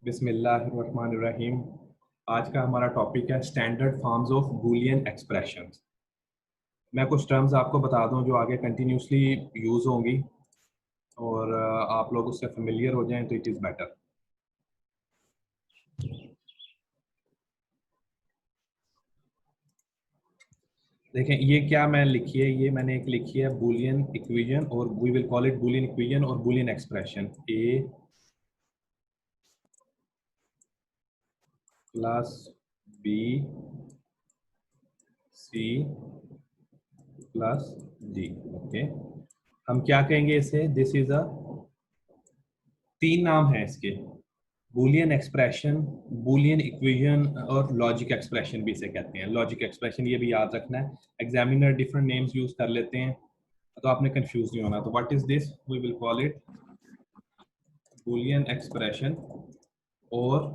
बिस्मिल्लाहिर्रहमानिर्रहीम। आज का हमारा टॉपिक है standard forms of Boolean expressions. मैं कुछ टर्म्स आपको बता दूं जो आगे कंटिन्यूसली यूज़ होंगी और आप लोग उससे फेमिलियर हो जाएं तो इट इज़ बेटर। देखें ये क्या मैं लिखी है, ये मैंने एक लिखी है बूलियन इक्वेशन, और we will call it Boolean equation और Boolean expression. A plus B C plus D. Okay, हम क्या कहेंगे इसे? दिस इज अ, तीन नाम है इसके, बूलियन एक्सप्रेशन, बूलियन इक्वेशन और लॉजिक एक्सप्रेशन भी इसे कहते हैं। लॉजिक एक्सप्रेशन ये भी याद रखना है, एग्जामिनर डिफरेंट नेम्स यूज कर लेते हैं तो आपने कंफ्यूज नहीं होना। तो what is this? We will call it Boolean expression और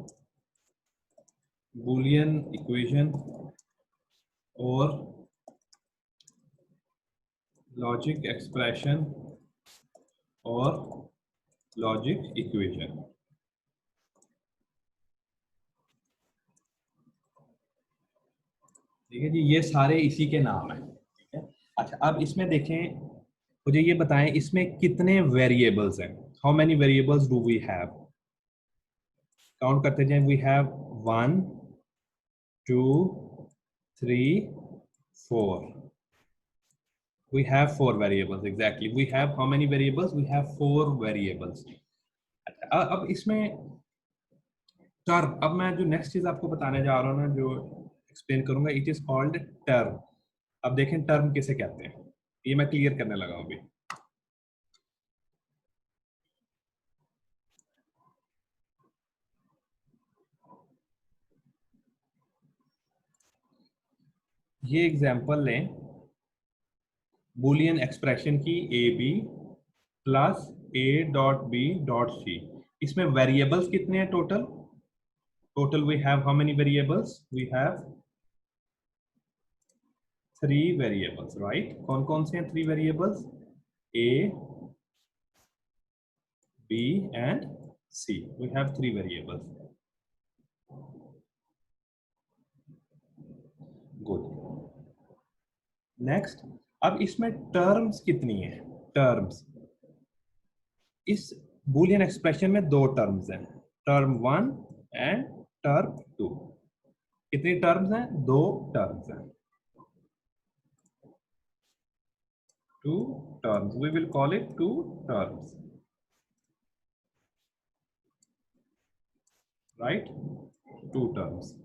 बूलियन इक्वेशन और लॉजिक एक्सप्रेशन और लॉजिक इक्वेशन। ठीक है जी, ये सारे इसी के नाम हैं। ठीक है, अच्छा अब इसमें देखें, मुझे ये बताएं इसमें कितने वेरिएबल्स हैं। How many variables do we have? Count करते जाएं। We have 1 2 3 4। we have 4 variables exactly. We have how many variables? We have 4 variables. अब इसमें टर्म, अब मैं जो नेक्स्ट चीज आपको बताने जा रहा हूँ ना, जो एक्सप्लेन करूंगा, इट इज कॉल्ड टर्म। अब देखें टर्म किसे कहते हैं, ये मैं क्लियर करने लगा हूं अभी। ये एग्जांपल लें बूलियन एक्सप्रेशन की, A B plus A dot B dot C. इसमें वेरिएबल्स कितने हैं total? Total we have how many variables? We have 3 variables, right? कौन कौन से हैं 3 variables? A B and C. We have 3 variables. Good. Next, अब इसमें टर्म्स कितनी है? टर्म्स इस बूलियन एक्सप्रेशन में दो टर्म्स हैं, टर्म 1 एंड टर्म 2। कितनी टर्म्स हैं? दो टर्म्स हैं, 2 terms. We will call it 2 terms, right? 2 terms.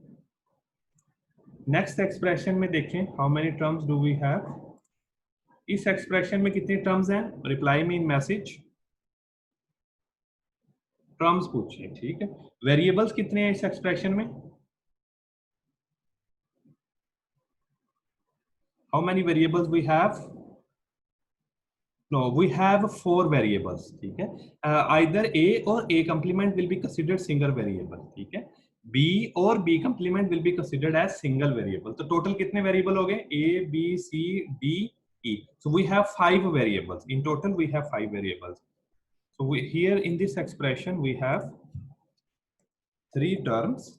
Next expression में देखें, how many terms do we have? इस एक्सप्रेशन में कितनी टर्म्स हैं? Reply me in message. Terms पूछिए, ठीक है। वेरिएबल्स कितने हैं इस एक्सप्रेशन में? How many variables we have? No, we have 4 variables. ठीक है, either A or A complement will be considered single variable. ठीक है, B or B complement will be considered as single variable. तो total कितने variable हो गए? A B C D E. So we have 5 variables in total. We have 5 variables. So we here in this expression we have 3 terms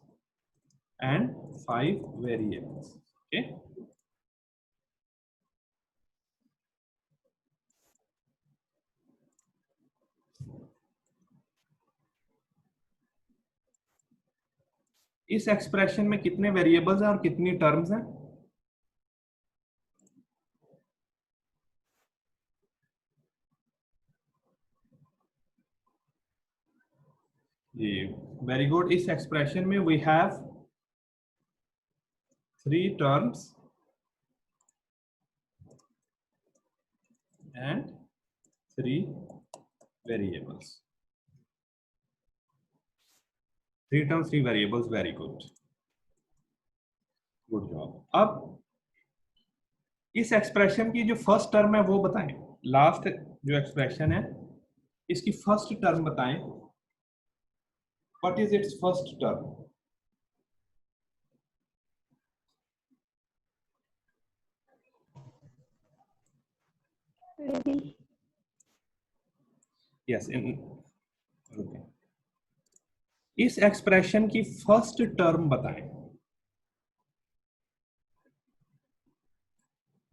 and 5 variables. Okay, इस expression में कितने variables हैं और कितनी टर्म्स हैं? जी, वेरी गुड। इस expression में we have 3 terms and 3 variables. 3 terms, 3 variables. Very good. Good job. अब इस एक्सप्रेशन की जो फर्स्ट टर्म है वो बताएं। लास्ट जो एक्सप्रेशन है इसकी फर्स्ट टर्म बताएं। What is its first term? Yes, in, okay. इस एक्सप्रेशन की फर्स्ट टर्म बताएं।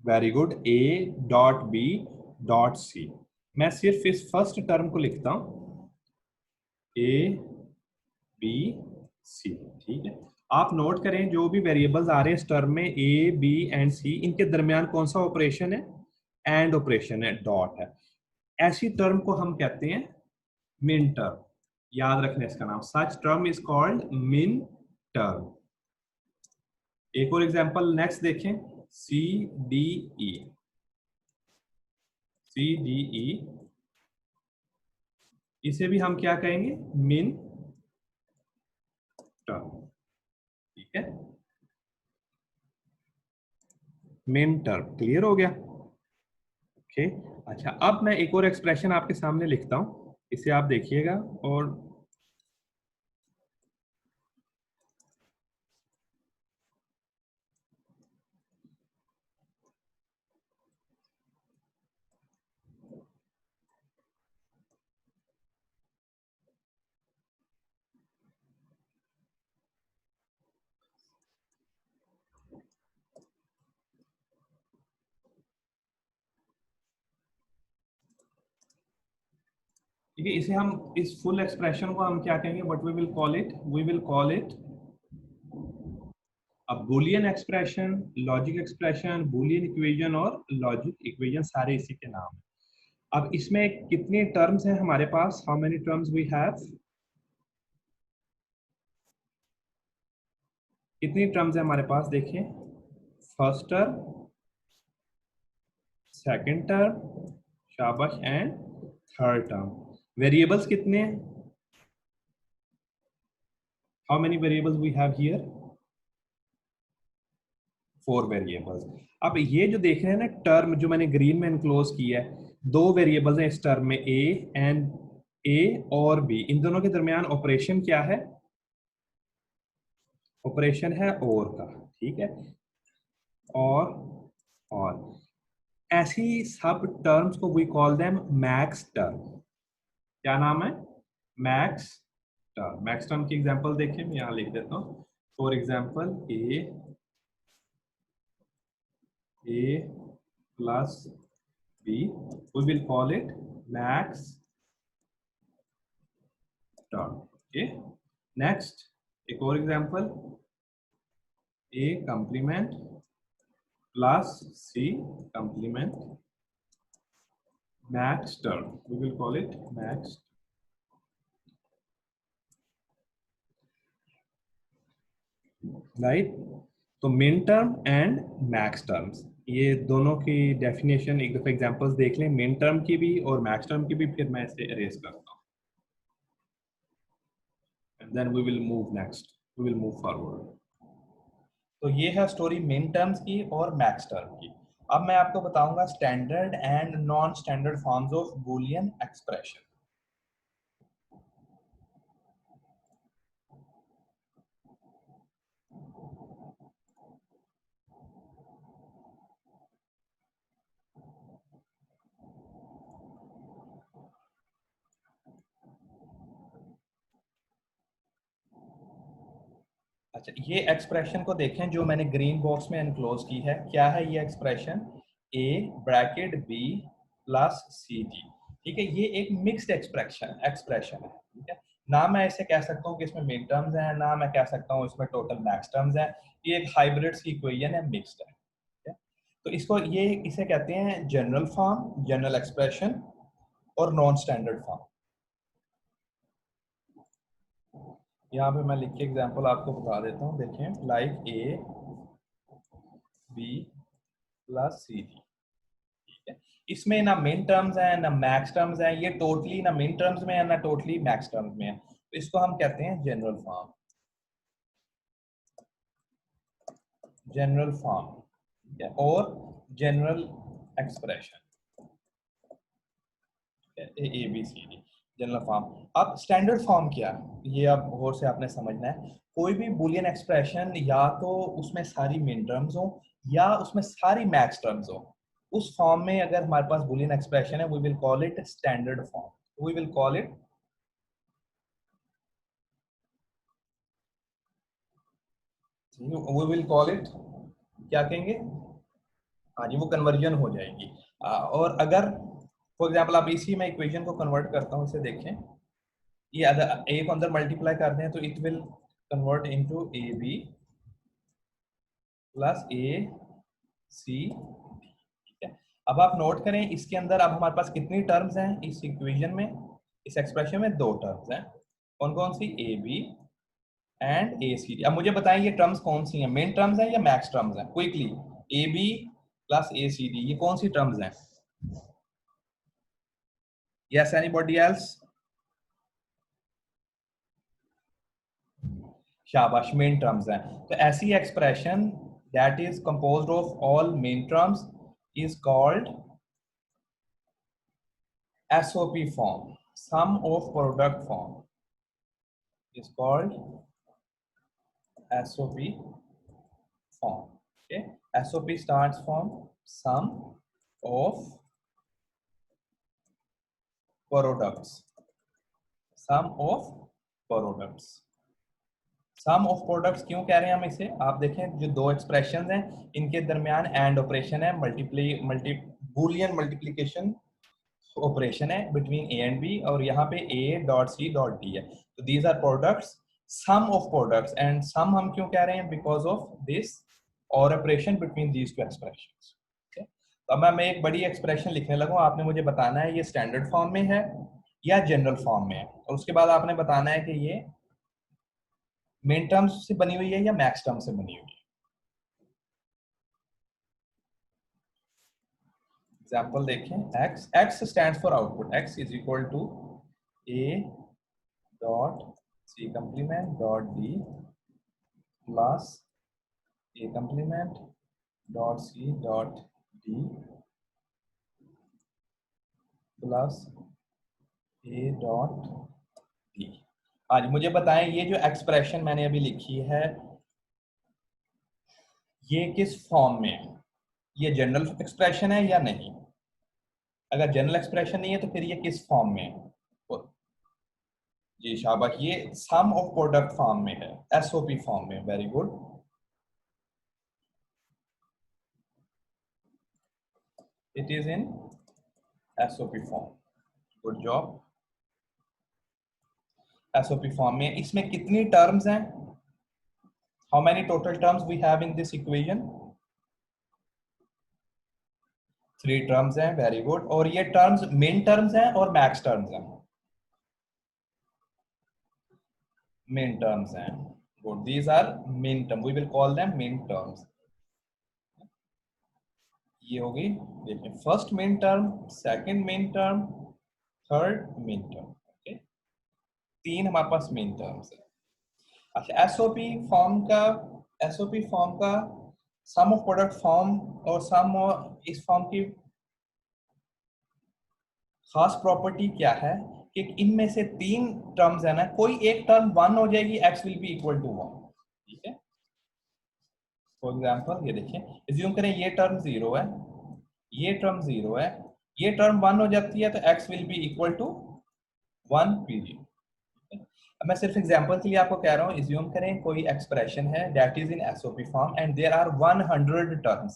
Very good, A dot B dot C. मैं सिर्फ इस फर्स्ट टर्म को लिखता हूं, ए बी सी। ठीक है, आप नोट करें जो भी वेरिएबल्स आ रहे हैं इस टर्म में, ए बी एंड सी, इनके दरमियान कौन सा ऑपरेशन है? एंड ऑपरेशन है, डॉट है। ऐसी टर्म को हम कहते हैं मिन टर्म। याद रखना इसका नाम, such term is called minterm. एक और एग्जांपल नेक्स्ट देखें, सी डी ई। सी डी ई, इसे भी हम क्या कहेंगे? Min term. ठीक है, मिन टर्म क्लियर हो गया? ओके। अच्छा, अब मैं एक और एक्सप्रेशन आपके सामने लिखता हूं, इसे आप देखिएगा। और ठीक है, इसे हम, इस फुल एक्सप्रेशन को हम क्या कहेंगे? What we will call it? We will call it अब Boolean expression, logic expression, Boolean equation और लॉजिक इक्वेशन, सारे इसी के नाम हैं। अब इसमें कितने टर्म्स हैं हमारे पास? How many terms we have? कितनी टर्म्स है हमारे पास? देखिए, फर्स्ट टर्म, सेकंड टर्म, शाबाश, एंड थर्ड टर्म। वेरिएबल्स कितने हैं? How many variables we have here? 4 variables. अब ये जो देख रहे हैं ना टर्म, जो मैंने ग्रीन में इनक्लोज किया है, 2 वेरिएबल्स हैं इस टर्म में, ए एंड ए और बी। इन दोनों के दरमियान ऑपरेशन क्या है? ऑपरेशन है और का। ठीक है, और ऐसी सब टर्म्स को we call them max term. क्या नाम है? Max term. मैक्स टर्म की एग्जांपल देखिए, मैं यहाँ लिख देता हूँ। For example, A plus B, we will call it max term. Okay, next एक और example, A complement plus C complement, max term, we will call it max. Right, तो min term and max terms, ये दोनों की definition एक दफा examples देख लें, मिन टर्म की भी और मैक्स टर्म की भी, फिर मैं इसे अरेज करता हूँ, and then we will move next, we will move forward. तो ये है स्टोरी मिन टर्म्स की और मैक्स टर्म की। अब मैं आपको बताऊंगा standard and non standard forms of Boolean expression. अच्छा, ये एक्सप्रेशन को देखें जो मैंने ग्रीन बॉक्स में एनक्लोज की है। क्या है ये expression? A bracket B plus C D. ठीक है, ये एक मिक्स्ड एक्सप्रेशन एक्सप्रेशन है। ठीक है, ना मैं ऐसे कह सकता हूँ कि इसमें मिड टर्म्स हैं, ना मैं कह सकता हूँ इसमें टोटल मैक्स टर्म्स हैं। ये एक हाइब्रिड की इक्वेशन है, मिक्स्ड है। ठीक है, तो इसको ये इसे कहते हैं जनरल फॉर्म, जनरल एक्सप्रेशन, और नॉन स्टैंडर्ड फॉर्म। यहाँ पे मैं लिख के एग्जांपल आपको बता देता हूँ, देखें, like A B plus C D. ठीक है, इसमें ना मिन टर्म्स है ना मैक्स टर्म्स है, ये टोटली ना मिन टर्म्स में है ना टोटली मैक्स टर्म्स में है, तो इसको हम कहते हैं जनरल फॉर्म। जनरल फॉर्म और general expression, A B C D, general form. अब स्टैंडर्ड फॉर्म क्या है, ये अब और से आपने समझना है। कोई भी बुलियन एक्सप्रेशन या तो उसमें सारी मिन टर्म्स हो या उसमें सारी मैक्स टर्म्स हो, उस फॉर्म में अगर हमारे पास बुलियन एक्सप्रेशन है, we will call it standard form. We will call it we will call it, क्या कहेंगे, हाँ जी, वो कन्वर्जन हो जाएगी। और अगर फॉर एग्जाम्पल आप इसी में इक्वेशन को कन्वर्ट करता हूँ, इसे देखें, ये अगर ए को अंदर मल्टीप्लाई करते हैं तो it will convert into A B plus A C, ठीक है। अब आप नोट करें इसके अंदर अब हमारे पास कितनी टर्म्स हैं इस इक्वेशन में, इस एक्सप्रेशन में दो टर्म्स हैं, कौन कौन सी, A B and A C D. अब मुझे बताएं ये टर्म्स कौन सी हैं, मेन टर्म्स हैं या मैक्स टर्म्स हैं, quickly, A B plus A C D, ये कौन सी टर्म्स हैं? Yes, anybody else? शाबाश, मेन टर्म्स हैं। तो ऐसी expression that is composed of all min terms is called SOP form, sum of product form is called SOP form. Okay, SOP starts from sum of products. Sum of products. Sum of products क्यों कह रहे हैं हम इसे, आप देखें जो दो एक्सप्रेशंस हैं इनके दरमियान एंड ऑपरेशन है, बूलियन मल्टीप्लिकेशन ऑपरेशन है बिटवीन ए एंड बी, और यहाँ पे A dot C dot D है, तो these are products, sum of products, and sum हम क्यों कह रहे हैं, because of this OR operation between these two expressions. तो अब मैं एक बड़ी एक्सप्रेशन लिखने लगूँ, आपने मुझे बताना है ये स्टैंडर्ड फॉर्म में है या जनरल फॉर्म में है, और उसके बाद आपने बताना है कि ये मेन टर्म्स से बनी हुई है या मैक्स टर्म से बनी हुई है। एग्जाम्पल देखें, x stands for output, x is equal to a dot c complement dot d plus a complement dot c dot d plus a dot d। आज मुझे बताएं ये जो एक्सप्रेशन मैंने अभी लिखी है ये किस फॉर्म में है, ये जनरल एक्सप्रेशन है या नहीं, अगर जनरल एक्सप्रेशन नहीं है तो फिर ये किस फॉर्म में है, जी शाबाश, ये सम ऑफ प्रोडक्ट फॉर्म में है, एसओपी फॉर्म में, very good. It is in SOP form, good job. SOP form में इसमें कितनी टर्म्स हैं, how many total terms we have in this equation, 3 terms हैं, वेरी गुड। और ये टर्म्स मेन टर्म्स हैं और मैक्स टर्म्स हैं, मेन टर्म्स हैं, good, these are min term, we will call them min terms. ये होगी, देखिए, first min term, second min term, third main term, okay, 3 हमारे पास मेन टर्म्स है। अच्छा, एसओपी फॉर्म का सम ऑफ प्रोडक्ट फॉर्म और सम इस फॉर्म की खास प्रॉपर्टी क्या है कि इनमें से 3 टर्म्स है ना, कोई एक टर्म 1 हो जाएगी, x will be equal to 1, ठीक है। फॉर एग्जांपल ये देखिए, अज्यूम करें ये टर्म 0 है, ये टर्म 0 है, ये टर्म 1 हो जाती है तो x will be equal to 1 period. अब मैं सिर्फ एग्जांपल के लिए आपको कह रहा हूँ, अज्यूम करें कोई एक्सप्रेशन है that is in SOP form and there are 100 terms,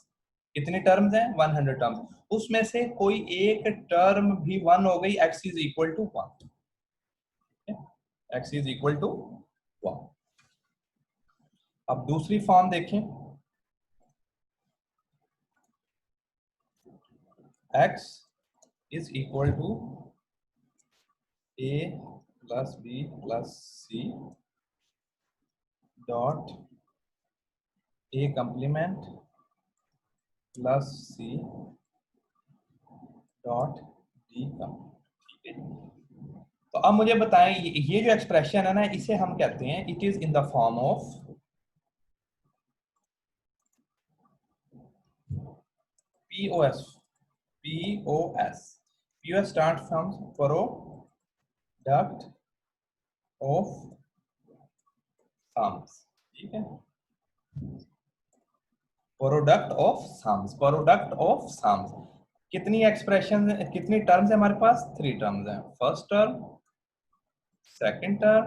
कितनी टर्म्स हैं, 100 टर्म्स, उसमें से कोई एक टर्म भी 1 हो गई, x is equal to 1, x is equal to 1। अब दूसरी फॉर्म देखें, x is equal to a plus b plus c dot a complement plus c dot d का, ठीक है। तो अब मुझे बताएं ये जो एक्सप्रेशन है ना, इसे हम कहते हैं it is in the form of POS, POS starts from product of sums, ठीक है, प्रोडक्ट ऑफ सम्स, कितनी एक्सप्रेशन, कितनी टर्म्स है हमारे पास, 3 टर्म्स हैं, first term, second term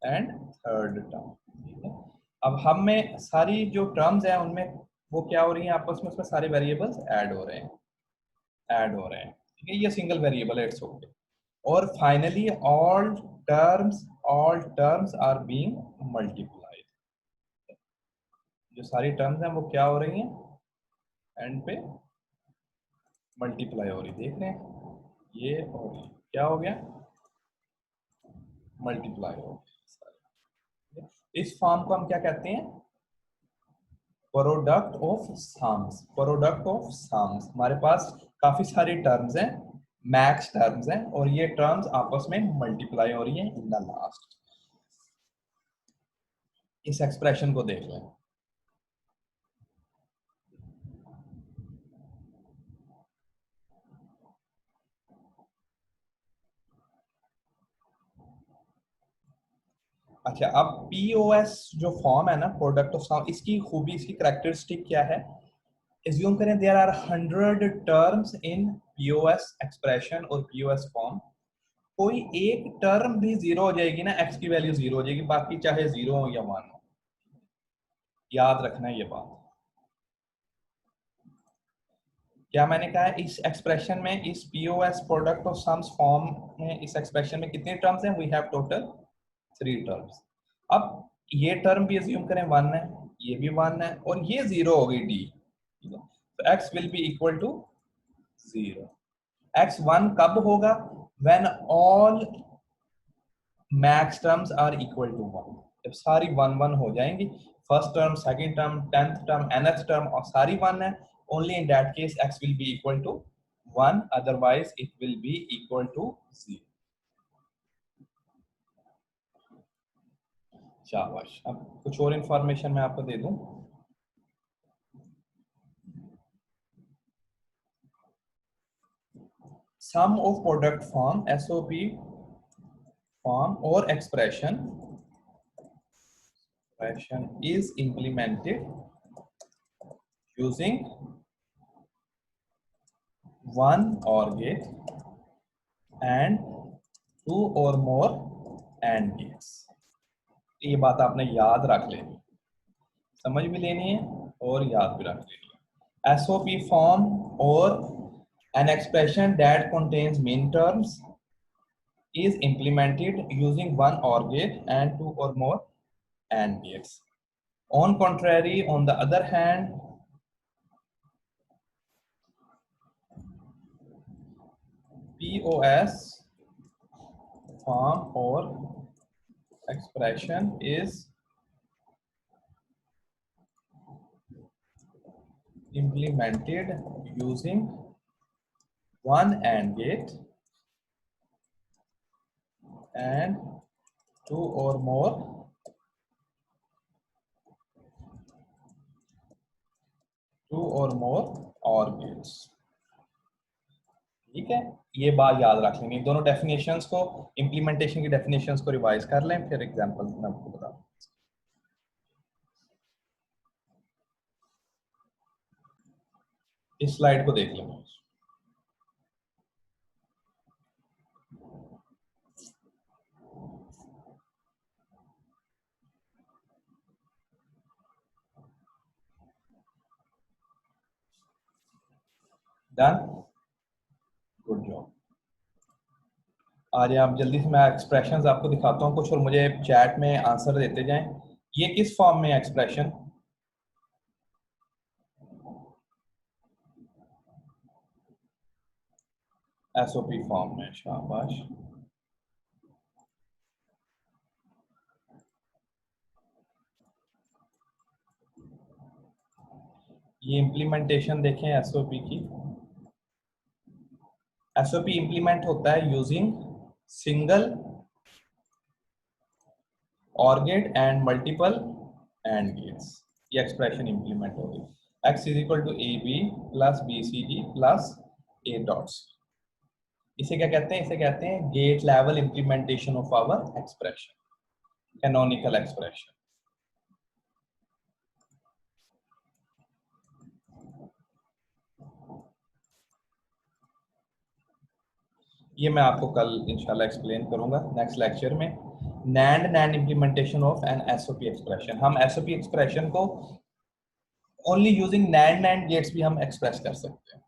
and third term, ठीक है। अब हम में सारी जो टर्म्स हैं उनमें वो क्या हो रही हैं आपस में, उसमें सारे वेरिएबल्स ऐड हो रहे हैं, ठीक है, ये सिंगल वेरिएबल है, इट्स ओके। और finally all terms are being multiplied, जो सारी टर्म्स हैं वो क्या हो रही हैं एंड पे मल्टीप्लाई हो रही, देख रहे हैं ये, और क्या हो गया, मल्टीप्लाई हो गया। इस फॉर्म को हम क्या कहते हैं, product of sums, product of sums. हमारे पास काफी सारी टर्म्स हैं, मैक्स टर्म्स हैं, और ये टर्म्स आपस में मल्टीप्लाई हो रही हैं इन द लास्ट। इस एक्सप्रेशन को देख लें, अच्छा अब POS जो फॉर्म है ना, प्रोडक्ट ऑफ सम, इसकी खूबी, इसकी कैरेक्टरिस्टिक क्या है, एज्यूम करें there are 100 terms in POS expression और POS फॉर्म, कोई एक टर्म भी जीरो हो जाएगी ना, x की वैल्यू जीरो हो जाएगी, बाकी चाहे जीरो हो या 1 हो, याद रखना है ये बात। क्या मैंने कहा है, इस एक्सप्रेशन में, इस POS product of sums form में, इस एक्सप्रेशन में कितने टर्म्स हैं, वी हैव टोटल 3 टर्म्स। अब ये टर्म भी अज्यूम करें 1 है, ये भी 1 है, और ये 0 हो गई d, तो x will be equal to 0। x 1 कब होगा, when all max terms are equal to 1, जब सारी 1 1 हो जाएंगी, first term, second term, 10th term, nth term, और सारी 1 है, only in that case x will be equal to 1, otherwise it will be equal to 0। शाबाश। अब कुछ और इंफॉर्मेशन मैं आपको दे दूं, sum of product form, SOP form or expression is implemented using one OR gate and two or more AND gates। ये बात आपने याद रख लेनी, समझ भी लेनी है और याद भी रख लेनी है। SOP form or an expression that contains min terms is implemented using one OR gate and two or more AND gates। On contrary, on the other hand, POS form or expression is implemented using one AND gate and two or more OR gates। ठीक है, ये बात याद रख लेनी, दोनों definitions को, implementation की डेफिनेशंस को रिवाइज कर लें, फिर एग्जांपल मैं आपको बताऊं। इस स्लाइड को देख लें, डन, गुड जॉब। आज आप जल्दी से, मैं एक्सप्रेशंस आपको दिखाता हूँ कुछ, और मुझे चैट में आंसर देते जाएं। ये किस फॉर्म में एक्सप्रेशन, SOP फॉर्म में, शाबाश। ये इम्प्लीमेंटेशन देखें SOP की, SOP इम्प्लीमेंट होता है using single OR gate and multiple AND gates. ये एक्सप्रेशन इम्प्लीमेंट होगी, x is equal to AB plus BCD plus A dots. इसे क्या कहते हैं, इसे कहते हैं gate level implementation of our expression, canonical expression. ये मैं आपको कल इंशाल्लाह एक्सप्लेन करूंगा नेक्स्ट लेक्चर में। NAND implementation of an SOP expression. हम SOP expression को only using NAND gates भी हम express कर सकते हैं.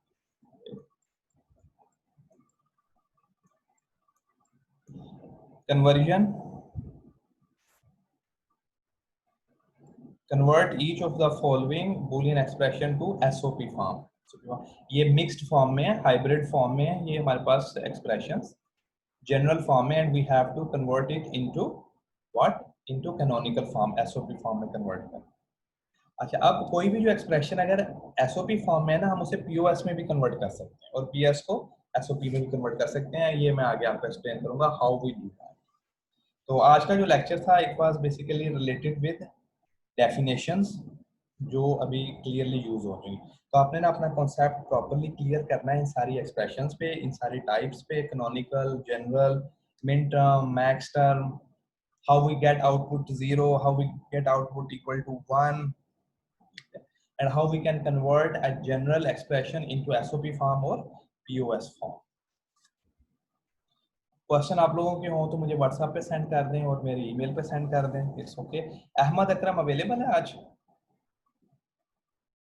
Convert each of the following Boolean expression to SOP form. ये mixed form में है, hybrid form में है, ये हमारे पास expressions. General form में, and we have to convert it into what? Into canonical form, SOP form में convert करना. अच्छा, अब कोई भी जो एक्सप्रेशन अगर SOP फॉर्म में है ना, हम उसे POS में भी कन्वर्ट कर सकते हैं और PS को SOP में भी कन्वर्ट कर सकते हैं. ये मैं आगे आपको एक्सप्लेन करूंगा हाउ वी डू दैट. तो आज का जो लेक्चर था it was basically related with definitions जो अभी क्लियरली यूज हो रही. तो आपने ना अपना कॉन्सेप्ट प्रॉपर्ली क्लियर करना है इन सारी एक्सप्रेशंस पे, इन सारी टाइप्स पे, canonical, general, min term, max term, how we get output 0, how we get output equal to 1, and how we can convert a general expression into SOP form or POS form. Question आप लोगों के हो तो मुझे WhatsApp पे send कर दें और मेरी ईमेल पे सेंड कर दें. It's okay. Ahmad Akram available है आज?